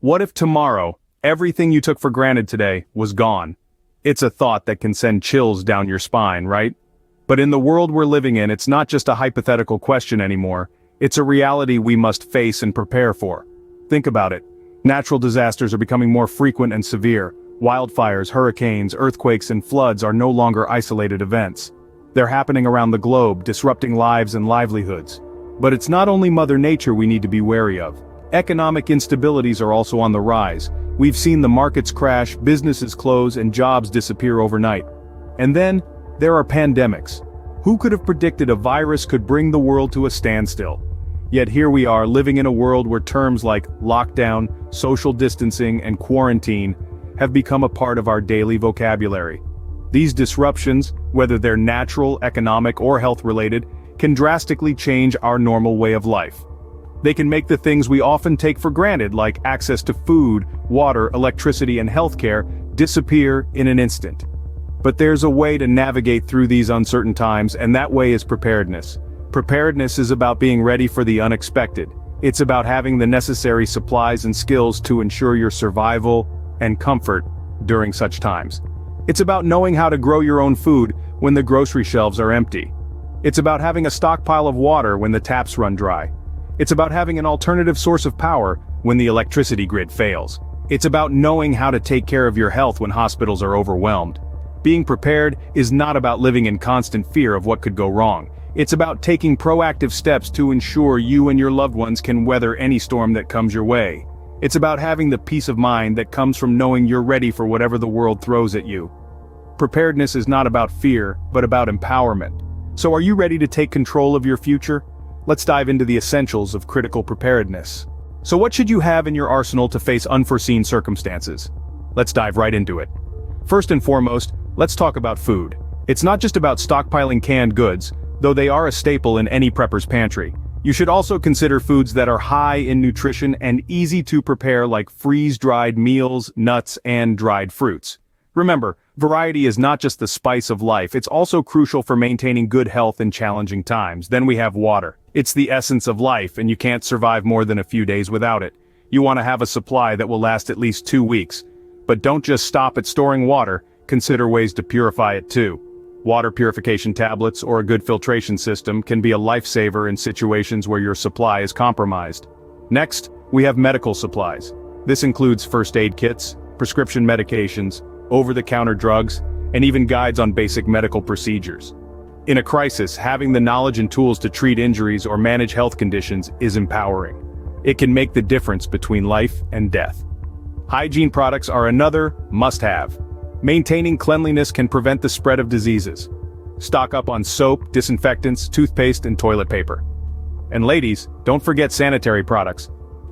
What if tomorrow, everything you took for granted today was gone? It's a thought that can send chills down your spine, right? But in the world we're living in, it's not just a hypothetical question anymore. It's a reality we must face and prepare for. Think about it. Natural disasters are becoming more frequent and severe. Wildfires, hurricanes, earthquakes, and floods are no longer isolated events. They're happening around the globe, disrupting lives and livelihoods. But it's not only Mother Nature we need to be wary of. Economic instabilities are also on the rise. We've seen the markets crash, businesses close, and jobs disappear overnight. And then, there are pandemics. Who could have predicted a virus could bring the world to a standstill? Yet here we are, living in a world where terms like lockdown, social distancing, and quarantine have become a part of our daily vocabulary. These disruptions, whether they're natural, economic, or health-related, can drastically change our normal way of life. They can make the things we often take for granted, like access to food, water, electricity, and healthcare, disappear in an instant. But there's a way to navigate through these uncertain times, and that way is preparedness. Preparedness is about being ready for the unexpected. It's about having the necessary supplies and skills to ensure your survival and comfort during such times. It's about knowing how to grow your own food when the grocery shelves are empty. It's about having a stockpile of water when the taps run dry. It's about having an alternative source of power when the electricity grid fails. It's about knowing how to take care of your health when hospitals are overwhelmed. Being prepared is not about living in constant fear of what could go wrong. It's about taking proactive steps to ensure you and your loved ones can weather any storm that comes your way. It's about having the peace of mind that comes from knowing you're ready for whatever the world throws at you. Preparedness is not about fear, but about empowerment. So are you ready to take control of your future? Let's dive into the essentials of critical preparedness. So what should you have in your arsenal to face unforeseen circumstances? Let's dive right into it. First and foremost, let's talk about food. It's not just about stockpiling canned goods, though they are a staple in any prepper's pantry. You should also consider foods that are high in nutrition and easy to prepare, like freeze-dried meals, nuts, and dried fruits. Remember, variety is not just the spice of life, it's also crucial for maintaining good health in challenging times. Then we have water. It's the essence of life, and you can't survive more than a few days without it. You want to have a supply that will last at least 2 weeks. But don't just stop at storing water, consider ways to purify it too. Water purification tablets or a good filtration system can be a lifesaver in situations where your supply is compromised. Next, we have medical supplies. This includes first aid kits, prescription medications, over-the-counter drugs, and even guides on basic medical procedures. In a crisis, having the knowledge and tools to treat injuries or manage health conditions is empowering. It can make the difference between life and death. Hygiene products are another must-have. Maintaining cleanliness can prevent the spread of diseases. Stock up on soap, disinfectants, toothpaste, and toilet paper. And ladies, don't forget sanitary products.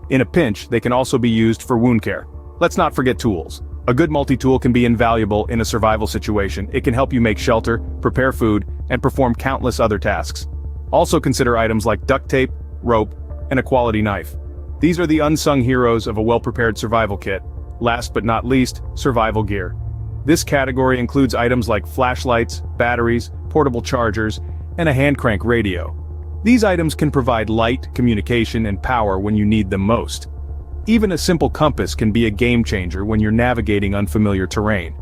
In a pinch, they can also be used for wound care. Let's not forget tools. A good multi-tool can be invaluable in a survival situation. It can help you make shelter, prepare food, and perform countless other tasks. Also consider items like duct tape, rope, and a quality knife. These are the unsung heroes of a well-prepared survival kit. Last but not least, survival gear. This category includes items like flashlights, batteries, portable chargers, and a hand crank radio. These items can provide light, communication, and power when you need them most. Even a simple compass can be a game changer when you're navigating unfamiliar terrain.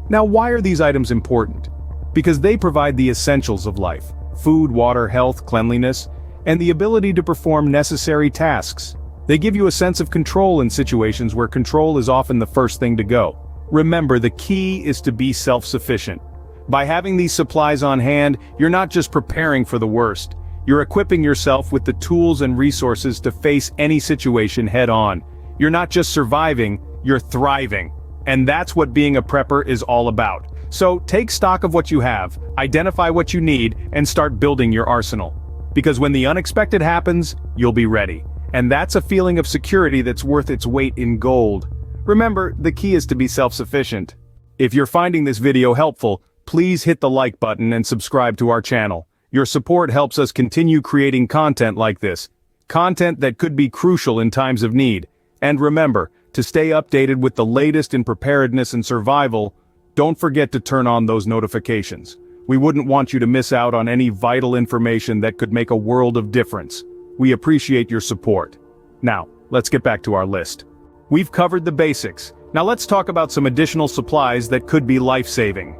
Now, why are these items important? Because they provide the essentials of life: food, water, health, cleanliness, and the ability to perform necessary tasks. They give you a sense of control in situations where control is often the first thing to go. Remember, the key is to be self-sufficient. By having these supplies on hand, you're not just preparing for the worst. You're equipping yourself with the tools and resources to face any situation head-on. You're not just surviving, you're thriving. And that's what being a prepper is all about. So take stock of what you have, identify what you need, and start building your arsenal. Because when the unexpected happens, you'll be ready. And that's a feeling of security that's worth its weight in gold. Remember, the key is to be self-sufficient. If you're finding this video helpful, please hit the like button and subscribe to our channel. Your support helps us continue creating content like this. Content that could be crucial in times of need. And remember, to stay updated with the latest in preparedness and survival, don't forget to turn on those notifications. We wouldn't want you to miss out on any vital information that could make a world of difference. We appreciate your support. Now, let's get back to our list. We've covered the basics. Now let's talk about some additional supplies that could be life-saving.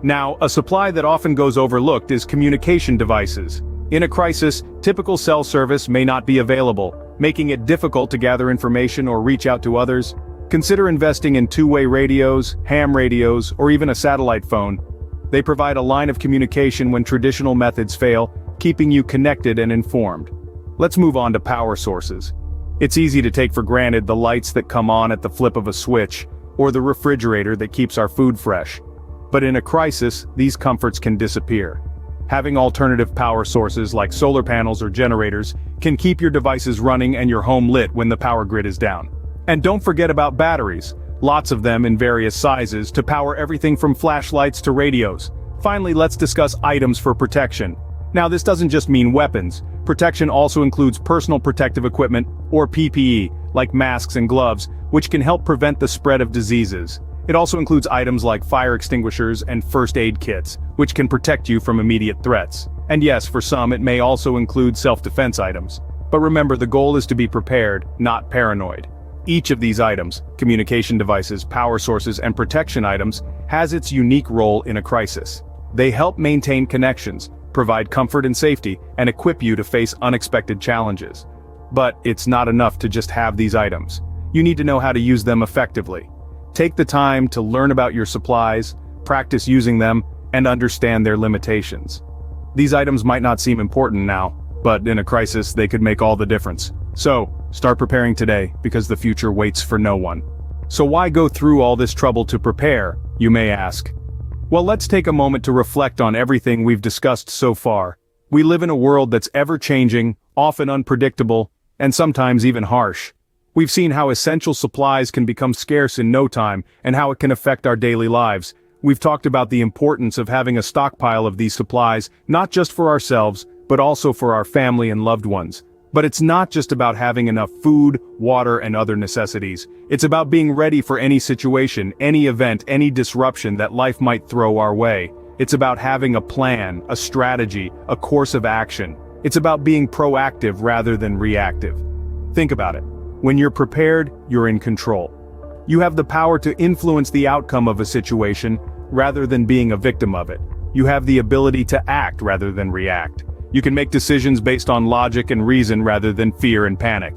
Now, a supply that often goes overlooked is communication devices. In a crisis, typical cell service may not be available, making it difficult to gather information or reach out to others. Consider investing in two-way radios, ham radios, or even a satellite phone. They provide a line of communication when traditional methods fail, keeping you connected and informed. Let's move on to power sources. It's easy to take for granted the lights that come on at the flip of a switch, or the refrigerator that keeps our food fresh. But in a crisis, these comforts can disappear. Having alternative power sources like solar panels or generators can keep your devices running and your home lit when the power grid is down. And don't forget about batteries, lots of them in various sizes to power everything from flashlights to radios. Finally, let's discuss items for protection. Now, this doesn't just mean weapons. Protection also includes personal protective equipment, or PPE, like masks and gloves, which can help prevent the spread of diseases. It also includes items like fire extinguishers and first aid kits, which can protect you from immediate threats. And yes, for some it may also include self-defense items. But remember, the goal is to be prepared, not paranoid. Each of these items, communication devices, power sources, and protection items, has its unique role in a crisis. They help maintain connections, provide comfort and safety, and equip you to face unexpected challenges. But it's not enough to just have these items. You need to know how to use them effectively. Take the time to learn about your supplies, practice using them, and understand their limitations. These items might not seem important now, but in a crisis they could make all the difference. So, start preparing today, because the future waits for no one. So why go through all this trouble to prepare, you may ask? Well, let's take a moment to reflect on everything we've discussed so far. We live in a world that's ever-changing, often unpredictable, and sometimes even harsh. We've seen how essential supplies can become scarce in no time, and how it can affect our daily lives. We've talked about the importance of having a stockpile of these supplies, not just for ourselves, but also for our family and loved ones. But it's not just about having enough food, water, and other necessities. It's about being ready for any situation, any event, any disruption that life might throw our way. It's about having a plan, a strategy, a course of action. It's about being proactive rather than reactive. Think about it. When you're prepared, you're in control. You have the power to influence the outcome of a situation rather than being a victim of it. You have the ability to act rather than react. You can make decisions based on logic and reason rather than fear and panic.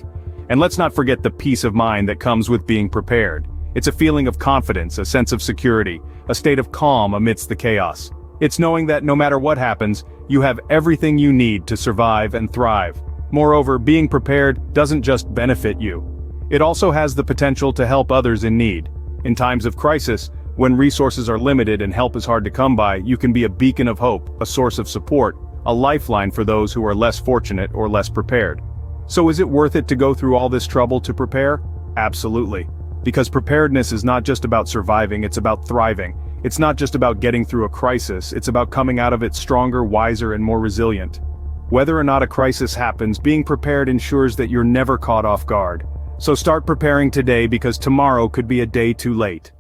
And let's not forget the peace of mind that comes with being prepared. It's a feeling of confidence, a sense of security, a state of calm amidst the chaos. It's knowing that no matter what happens, you have everything you need to survive and thrive. Moreover, being prepared doesn't just benefit you. It also has the potential to help others in need. In times of crisis, when resources are limited and help is hard to come by, you can be a beacon of hope, a source of support, a lifeline for those who are less fortunate or less prepared. So is it worth it to go through all this trouble to prepare? Absolutely. Because preparedness is not just about surviving, it's about thriving. It's not just about getting through a crisis, it's about coming out of it stronger, wiser, and more resilient. Whether or not a crisis happens, being prepared ensures that you're never caught off guard. So start preparing today, because tomorrow could be a day too late.